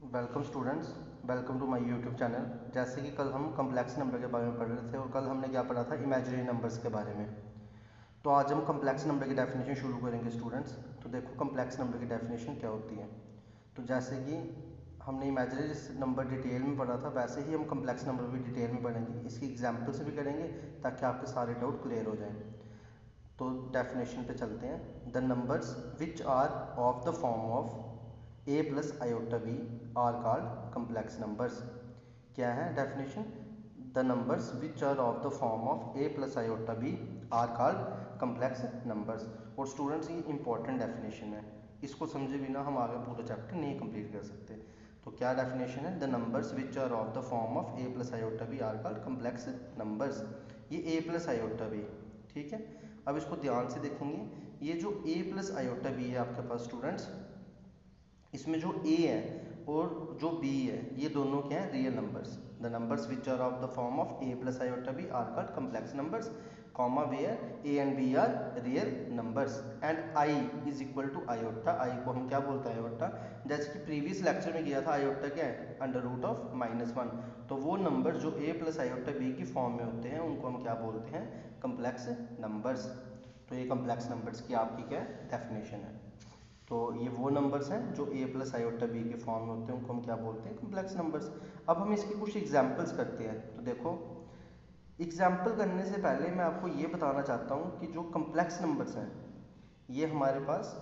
Welcome students, welcome to my YouTube channel. जैसे कि कल हम कम्प्लेक्स नंबर के बारे में पढ़ रहे थे और कल हमने क्या पढ़ा था, इमेजिनरी नंबर्स के बारे में। तो आज हम कम्प्लेक्स नंबर की डेफिनेशन शुरू करेंगे स्टूडेंट्स। तो देखो कम्प्लेक्स नंबर की डेफिनेशन क्या होती है। तो जैसे कि हमने इमेजिनरी नंबर डिटेल में पढ़ा था, वैसे ही हम कम्प्लेक्स नंबर भी डिटेल में पढ़ेंगे। इसकी एग्जाम्पल से भी करेंगे ताकि आपके सारे डाउट क्लियर हो जाएँ। तो डेफिनेशन पे चलते हैं। The numbers which are of the form of a plus iota b are called complex numbers. क्या है definition? The numbers which are of the form of a plus iota b are called complex numbers. और students ये important definition है, इसको समझे बिना हम आगे पूरा चैप्टर नहीं कंप्लीट कर सकते। तो क्या डेफिनेशन है? The numbers which are of the form of a plus iota b are called complex numbers. ये a प्लस आयोटा b, ठीक है। अब इसको ध्यान से देखेंगे। ये जो a प्लस आयोटा b है आपके पास स्टूडेंट्स, इसमें जो a है और जो b है ये दोनों क्या है? Real numbers. The numbers which are of the form of a plus iota b are called complex numbers, comma where a and b are real numbers and i is equal to iota. i को हम क्या बोलते हैं? Iota. जैसे कि previous lecture में किया था, आयोटा क्या है? Under root of -1। तो वो नंबर जो a प्लस आयोटा b की फॉर्म में होते हैं उनको हम क्या बोलते हैं? Complex numbers. तो ये कम्प्लेक्स नंबर्स की आपकी क्या डेफिनेशन है। तो ये वो नंबर्स हैं जो a प्लस आयोटा b के फॉर्म में होते हैं, उनको हम क्या बोलते हैं? Complex numbers. अब हम इसकी कुछ एग्जांपल्स करते हैं। तो देखो, एग्जांपल करने से पहले मैं आपको ये बताना चाहता हूँ कि जो कम्प्लेक्स नंबर्स हैं, ये हमारे पास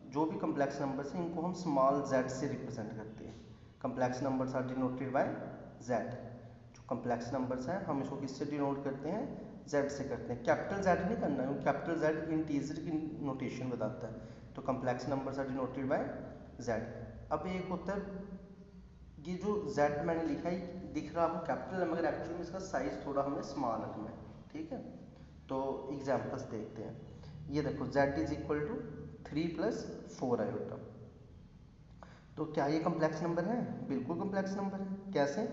जो भी कम्प्लेक्स नंबर्स हैं इनको हम स्मॉल z से रिप्रेजेंट करते हैं। Complex numbers are denoted by z। जो कम्प्लेक्स नंबर्स हैं हम इसको किससे डिनोट करते हैं? z से करते हैं। कैपिटल Z नहीं करना है, कैपिटल Z इंटीजर की नोटेशन बताता है। तो complex numbers are denoted by z। अब एक होता है, ये जो z मैंने लिखा है दिख रहा आपको कैपिटल है, मगर एक्चुअली में इसका साइज थोड़ा हमें स्मॉल रखना है, ठीक है। तो एग्जांपल्स देखते हैं। ये देखो z is equal to 3 plus 4 iota. तो क्या ये कम्प्लेक्स नंबर है? बिल्कुल कम्प्लेक्स नंबर है। कैसे?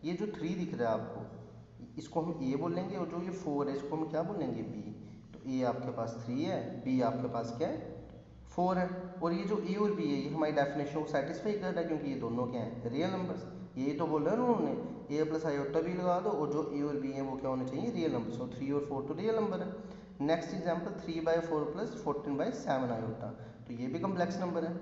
ये जो 3 दिख रहा है आपको, इसको हम a बोलेंगे और जो ये 4 है इसको हम क्या बोलेंगे? b। तो a आपके पास 3 है, b आपके पास क्या है? 4 है। और ये जो a और b है ये हमारी डेफिनेशन को सेटिस्फाई कर रहा है, क्योंकि ये दोनों क्या है? Real numbers. ये तो बोल रहे हैं उन्होंने, a प्लस आयोटा b लगा दो और जो a और b है वो क्या होने चाहिए? Real number. सो 3 और 4 तो रियल नंबर है। नेक्स्ट एग्जाम्पल 3/4 प्लस 14/7 आयोटा, तो ये भी कम्प्लेक्स नंबर है।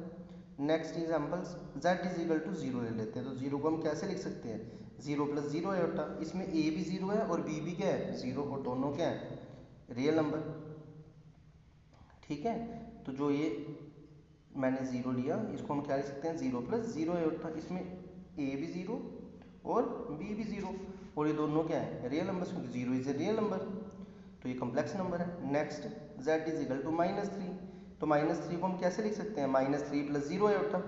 Next examples z is equal to 0 ले लेते हैं। तो 0 को हम कैसे लिख सकते हैं? 0 प्लस 0 आयोटा। इसमें a भी 0 है और b भी क्या है? 0, और दोनों क्या है? रियल नंबर, ठीक है। तो जो ये मैंने 0 लिया इसको हम क्या लिख सकते हैं? 0 प्लस 0 आयोटा। इसमें a भी 0 और b भी 0, और ये दोनों क्या है? रियल नंबर, क्योंकि 0 इज ए रियल नंबर। तो ये कम्प्लेक्स नंबर है। Next z is equal to -3। तो -3 को हम कैसे लिख सकते हैं? -3 प्लस 0 आयोटा।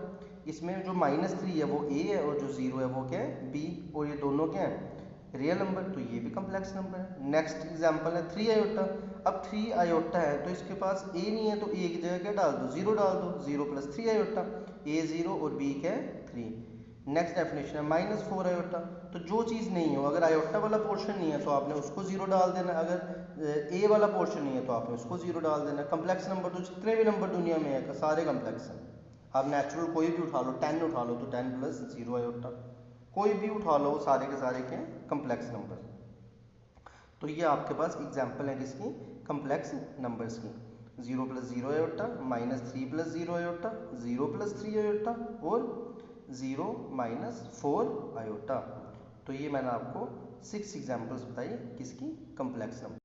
इसमें जो -3 है वो a है और जो 0 है वो क्या है? b, और ये दोनों क्या है? Real number. तो ये भी कम्प्लेक्स नंबर है। नेक्स्ट एग्जाम्पल है 3 आयोटा। अब 3 आयोटा है तो इसके पास a नहीं है, तो a की जगह क्या डाल दो? 0 डाल दो। 0 प्लस 3 आयोटा, a 0 और b क्या है? 3। नेक्स्ट डेफिनेशन है -4 आयोटा। तो जो चीज़ नहीं हो, अगर आयोटा वाला पोर्शन नहीं है तो आपने उसको 0 डाल देना, अगर a वाला पोर्शन नहीं है तो आपने उसको 0 डाल देना। कम्प्लेक्स नंबर तो जितने भी नंबर दुनिया में है सारे कम्प्लेक्स हैं। आप नेचुरल कोई भी उठा लो, 10 उठा लो तो 10 प्लस 0 आयोटा, कोई भी उठा लो, सारे के सारे के कम्प्लेक्स नंबर। तो ये आपके पास एग्जाम्पल है किसकी? कम्प्लेक्स नंबर्स की। 0 plus 0 iota, -3 plus 0 iota, 0 plus 3 iota और 0 -4 आयोटा। तो ये मैंने आपको 6 एग्जाम्पल्स बताई किसकी? Complex number.